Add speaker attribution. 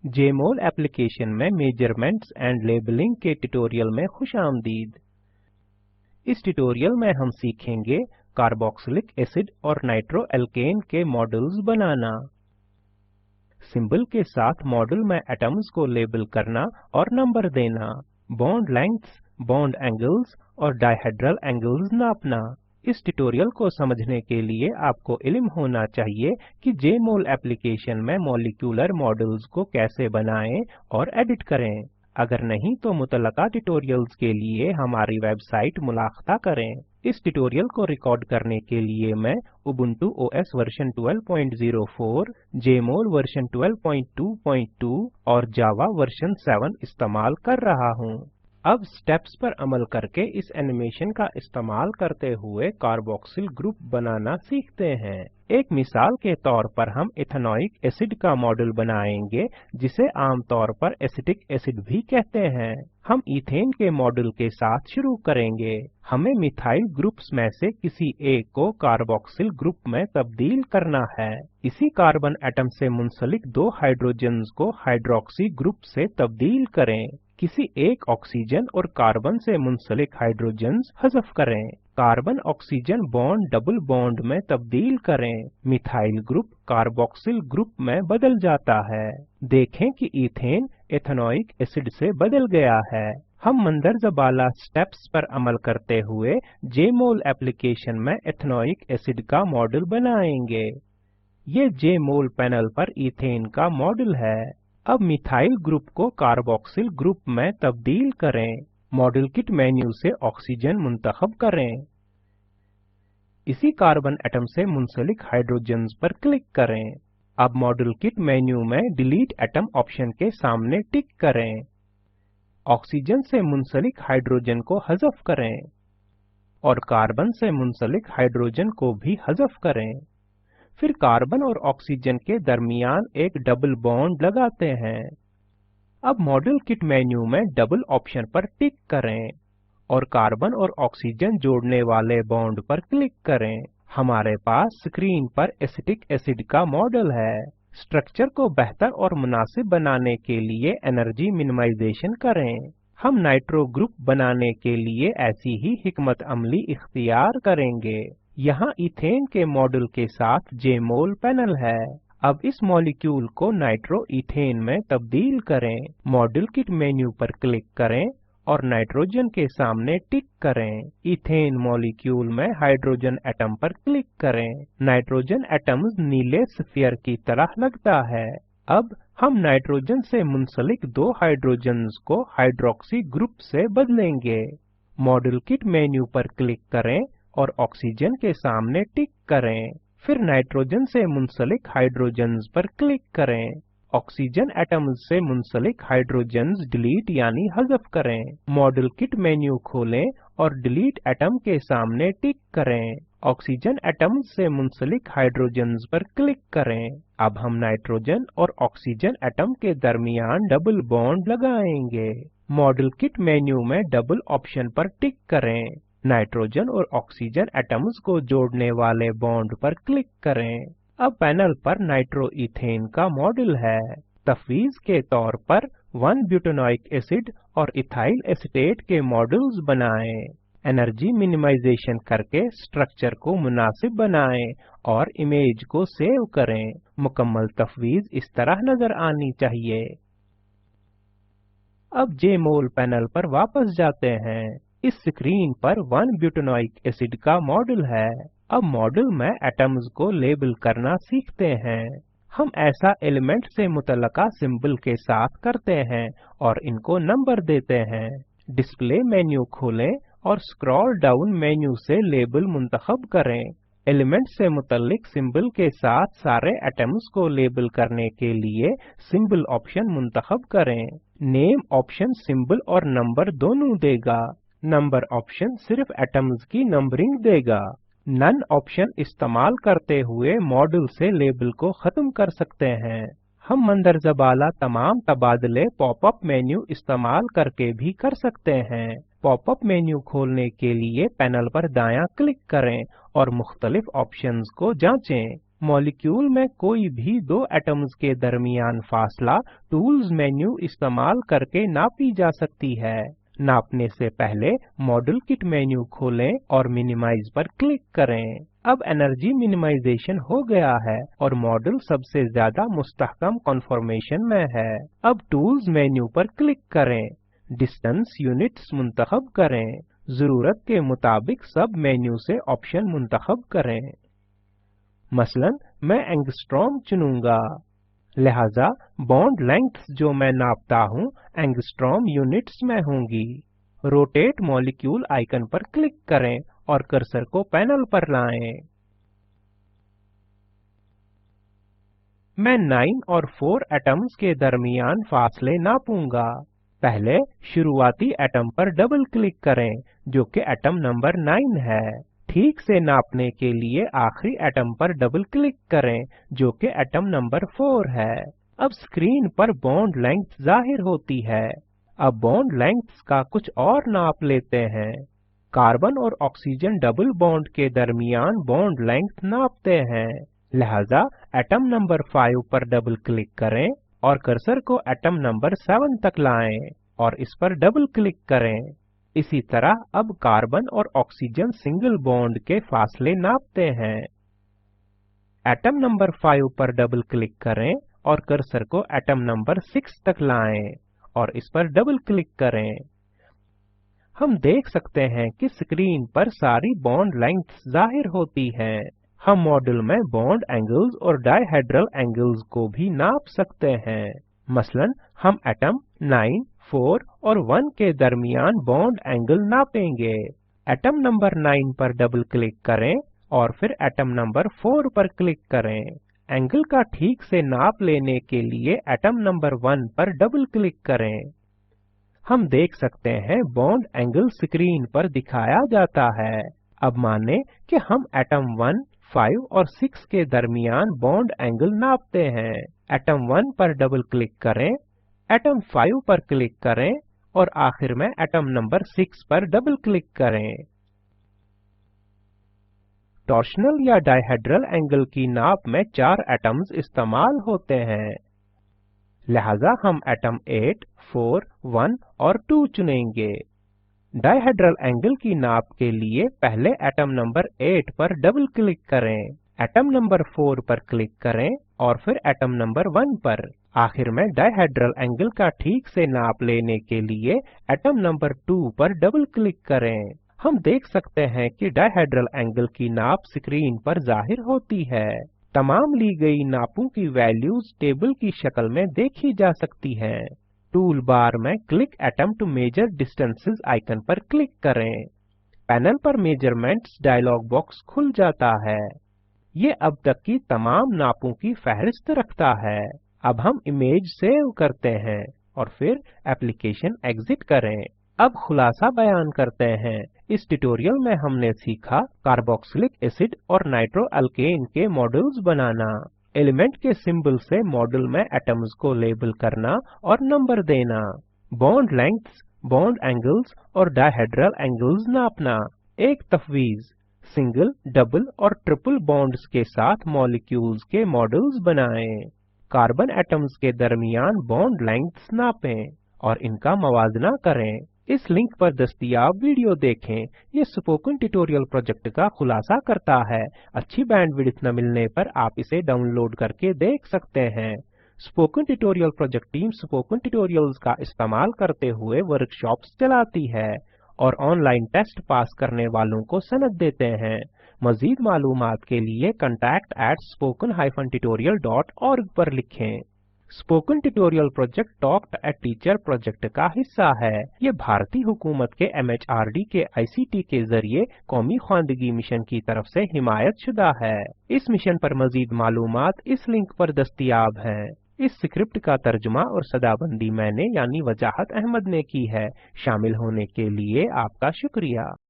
Speaker 1: Jmol application में measurements and labelling के tutorial में खुश आमदीद। इस ट्यूटोरियल में हम सीखेंगे कार्बोक्सिलिक एसिड और नाइट्रोएल्केन के मॉडल्स बनाना, सिंबल के साथ मॉडल में एटम्स को लेबल करना और नंबर देना, बॉन्ड लेंथ्स, बॉन्ड एंगल्स और डायहेड्रल एंगल्स नापना। इस ट्यूटोरियल को समझने के लिए आपको इल्म होना चाहिए कि जेमोल एप्लीकेशन में मॉलिक्यूलर मॉडल्स को कैसे बनाएं और एडिट करें। अगर नहीं तो मुतल्लका ट्यूटोरियल्स के लिए हमारी वेबसाइट मुलाक़ा करें। इस ट्यूटोरियल को रिकॉर्ड करने के लिए मैं Ubuntu OS version 12.04, Jmol version 12.2.2 और जावा वर्जन 7 इस्तेमाल कर रहा हूँ। अब स्टेप्स पर अमल करके इस एनिमेशन का इस्तेमाल करते हुए कार्बोक्सिल ग्रुप बनाना सीखते हैं। एक मिसाल के तौर पर हम इथेनोइक एसिड का मॉडल बनाएंगे, जिसे आमतौर पर एसिटिक एसिड भी कहते हैं। हम इथेन के मॉडल के साथ शुरू करेंगे। हमें मिथाइल ग्रुप्स में से किसी एक को कार्बोक्सिल ग्रुप में तब्दील करना है। इसी कार्बन एटम से मुंसलिक दो हाइड्रोजन्स को हाइड्रोक्सी ग्रुप से तब्दील करें। किसी एक ऑक्सीजन और कार्बन से मुंसलिक हाइड्रोजन्स हज़फ करें। Carbon oxygen bond double bond में तब्दील करें। मिथाइल ग्रुप कार्बोक्सिल ग्रुप में बदल जाता है। देखें कि इथेन एथेनोइक एसिड से बदल गया है। हम मंदरज़बाला स्टेप्स पर अमल करते हुए जेमोल एप्लीकेशन में एथेनोइक एसिड का मॉडल बनाएंगे। ये जेमोल पैनल पर इथेन का मॉडल है। अब मिथाइल ग्रुप को कार्बोक्सिल ग्रुप में तब्दील करें। मॉडल किट मेन्यू से ऑक्सीजन मुंतखब करें। इसी कार्बन एटम से मुंसलिक हाइड्रोजन्स पर क्लिक करें। अब मॉडल किट मेन्यू में डिलीट एटम ऑप्शन के सामने टिक करें। ऑक्सीजन से मुंसलिक हाइड्रोजन को हज़फ करें और कार्बन से मुंसलिक हाइड्रोजन को भी हज़फ करें। फिर कार्बन और ऑक्सीजन के दरमियान एक डबल बॉन्ड लगाते हैं। अब मॉडल किट मेन्यू में डबल ऑप्शन पर टिक करें और कार्बन और ऑक्सीजन जोड़ने वाले बॉन्ड पर क्लिक करें। हमारे पास स्क्रीन पर एसिटिक एसिड का मॉडल है। स्ट्रक्चर को बेहतर और मुनासिब बनाने के लिए एनर्जी मिनिमाइजेशन करें। हम नाइट्रो ग्रुप बनाने के लिए ऐसी ही हिकमत अमली इख्तियार करेंगे। यहाँ इथेन के मॉडल के साथ जेमोल पैनल है। अब इस मॉलिक्यूल को नाइट्रो इथेन में तब्दील करें। मॉडल किट मेन्यू पर क्लिक करें और नाइट्रोजन के सामने टिक करें। इथेन मॉलिक्यूल में हाइड्रोजन एटम पर क्लिक करें। नाइट्रोजन एटम्स नीले स्फीयर की तरह लगता है। अब हम नाइट्रोजन से मुंसलिक दो हाइड्रोजन्स को हाइड्रोक्सी ग्रुप से बदलेंगे। मॉडल किट मेन्यू पर क्लिक करें और ऑक्सीजन के सामने टिक करें। फिर नाइट्रोजन से मुंसलिक हाइड्रोजन्स पर क्लिक करें। ऑक्सीजन एटम्स से मुंसलिक हाइड्रोजन्स डिलीट यानी हज़फ करें। मॉडल किट मेन्यू खोलें और डिलीट एटम के सामने टिक करें। ऑक्सीजन एटम्स से मुंसलिक हाइड्रोजन्स पर क्लिक करें। अब हम नाइट्रोजन और ऑक्सीजन एटम के दरमियान डबल बॉन्ड लगाएंगे। मॉडल किट मेन्यू में डबल ऑप्शन पर टिक करें। नाइट्रोजन और ऑक्सीजन एटम्स को जोड़ने वाले बॉन्ड पर क्लिक करें। अब पैनल पर नाइट्रो इथेन का मॉडल है। तफवीज के तौर पर 1-ब्यूटानोइक एसिड और इथाइल एसीटेट के मॉडल्स बनाएं। एनर्जी मिनिमाइजेशन करके स्ट्रक्चर को मुनासिब बनाएं और इमेज को सेव करें। मुकम्मल तफवीज इस तरह नजर आनी चाहिए। अब जेमोल पैनल पर वापस जाते हैं। इस स्क्रीन पर 1-ब्यूटानोइक एसिड का मॉडल है। अब मॉडल में एटम्स को लेबल करना सीखते हैं। हम ऐसा एलिमेंट से मुतल्लका सिंबल के साथ करते हैं और इनको नंबर देते हैं। डिस्प्ले मेन्यू खोलें और स्क्रॉल डाउन मेन्यू से लेबल मुंतखब करें। एलिमेंट से मुतल्लिक सिंबल के साथ सारे एटम्स को लेबल करने के लिए सिंबल ऑप्शन मुंतखब करें। नेम ऑप्शन सिंबल और नंबर दोनों देगा। नंबर ऑप्शन सिर्फ एटम्स की नंबरिंग देगा। नन ऑप्शन इस्तेमाल करते हुए मॉडल से लेबल को खत्म कर सकते हैं। हम मंदरज़बाला तमाम तबादले पॉपअप मेन्यू इस्तेमाल करके भी कर सकते हैं। पॉपअप मेन्यू खोलने के लिए पैनल पर दायां क्लिक करें और मुख्तलिफ ऑप्शंस को जांचें। मॉलिक्यूल में कोई भी दो एटम्स के दरमियान फासला टूल्स मेन्यू इस्तेमाल करके नापी जा सकती है। नापने से पहले मॉडल किट मेन्यू खोलें और मिनिमाइज पर क्लिक करें। अब एनर्जी मिनिमाइजेशन हो गया है और मॉडल सबसे ज्यादा मुस्तहकम कॉन्फॉर्मेशन में है। अब टूल्स मेन्यू पर क्लिक करें, डिस्टेंस यूनिट्स मुंतखब करें। जरूरत के मुताबिक सब मेन्यू से ऑप्शन मुंतखब करें। मसलन मैं एंगस्ट्रॉम चुनूंगा, लिहाजा बॉन्ड लेंग्थ्स जो मैं नापता हूँ एंगस्ट्रॉम यूनिट्स में होंगी। रोटेट मॉलिक्यूल आइकन पर क्लिक करें और कर्सर को पैनल पर लाएं। मैं 9 और 4 एटम्स के दरमियान फासले नापूंगा। पहले शुरुआती एटम पर डबल क्लिक करें जो कि एटम नंबर 9 है। ठीक से नापने के लिए आखिरी एटम पर डबल क्लिक करें जो कि एटम नंबर 4 है। अब स्क्रीन पर बॉन्ड लेंथ जाहिर होती है। अब बॉन्ड लेंथ्स का कुछ और नाप लेते हैं। कार्बन और ऑक्सीजन डबल बॉन्ड के दरमियान बॉन्ड लेंथ नापते हैं। लिहाजा एटम नंबर 5 पर डबल क्लिक करें और कर्सर को एटम नंबर 7 तक लाएं और इस पर डबल क्लिक करें। इसी तरह अब कार्बन और ऑक्सीजन सिंगल बॉन्ड के फासले नापते हैं। एटम नंबर 5 पर डबल क्लिक करें और कर्सर को एटम नंबर 6 तक लाएं और इस पर डबल क्लिक करें। हम देख सकते हैं कि स्क्रीन पर सारी बॉन्ड लेंथ्स जाहिर होती हैं। हम मॉडल में बॉन्ड एंगल्स और डायहेड्रल एंगल्स को भी नाप सकते हैं। मसलन हम एटम 9, 4 और 1 के दरमियान बॉन्ड एंगल नापेंगे। एटम नंबर 9 पर डबल क्लिक करें और फिर एटम नंबर 4 पर क्लिक करें। एंगल का ठीक से नाप लेने के लिए एटम नंबर 1 पर डबल क्लिक करें। हम देख सकते हैं बॉन्ड एंगल स्क्रीन पर दिखाया जाता है। अब माने कि हम एटम 1, 5 और 6 के दरमियान बॉन्ड एंगल नापते हैं। एटम 1 पर डबल क्लिक करें, एटम 5 पर क्लिक करें और आखिर में एटम नंबर 6 पर डबल क्लिक करें। टॉर्शनल या डायहेड्रल एंगल की नाप में 4 एटम्स इस्तेमाल होते हैं। लिहाजा हम एटम 8, 4, 1 और 2 चुनेंगे। डायहेड्रल एंगल की नाप के लिए पहले एटम नंबर 8 पर डबल क्लिक करें, एटम नंबर 4 पर क्लिक करें और फिर एटम नंबर 1 पर। आखिर में डायहेड्रल एंगल का ठीक से नाप लेने के लिए एटम नंबर 2 पर डबल क्लिक करें। हम देख सकते हैं कि डायहेड्रल एंगल की नाप स्क्रीन पर जाहिर होती है। तमाम ली गई नापों की वैल्यूज टेबल की शक्ल में देखी जा सकती हैं। टूल बार में click atom to measure distances icon पर क्लिक करें। पैनल पर मेजरमेंट्स डायलॉग बॉक्स खुल जाता है। ये अब तक की तमाम नापों की फहरिस्त रखता है। अब हम इमेज सेव करते हैं और फिर एप्लीकेशन एग्जिट करें। अब खुलासा बयान करते हैं। इस ट्यूटोरियल में हमने सीखा कार्बोक्सिलिक एसिड और नाइट्रोअल्केन के मॉडल्स बनाना, एलिमेंट के सिंबल से मॉडल में एटम्स को लेबल करना और नंबर देना, बॉन्ड लेंग्थ्स, बॉन्ड एंगल्स और डायहेड्रल एंगल्स नापना। एक तफवीज, सिंगल, डबल और ट्रिपल बॉन्ड्स के साथ मॉलिक्यूल्स के मॉडल्स बनाएं। कार्बन एटम्स के दरमियान बॉन्ड लेंग्थ्स नापें और इनका मवाजना करें। इस लिंक पर दस्तयाब वीडियो देखें। ये स्पोकन ट्यूटोरियल प्रोजेक्ट का खुलासा करता है। अच्छी बैंडविड्थ न मिलने पर आप इसे डाउनलोड करके देख सकते हैं। Spoken tutorial project team spoken tutorials का इस्तेमाल करते हुए वर्कशॉप्स चलाती है और ऑनलाइन टेस्ट पास करने वालों को सनद देते हैं। मजीद मालूमात के लिए contact@spoken-tutorial.org पर लिखें। Spoken tutorial project talk to a teacher project का हिस्सा है। ये भारतीय हुकूमत के MHRD के ICT के जरिए कौमी ख्वानदगी मिशन की तरफ से हिमायत शुदा है। इस मिशन पर मजीद मालूमात इस लिंक पर दस्तयाब हैं। इस स्क्रिप्ट का तर्जुमा और सदाबंदी मैंने यानी वजाहत अहमद ने की है। शामिल होने के लिए आपका शुक्रिया।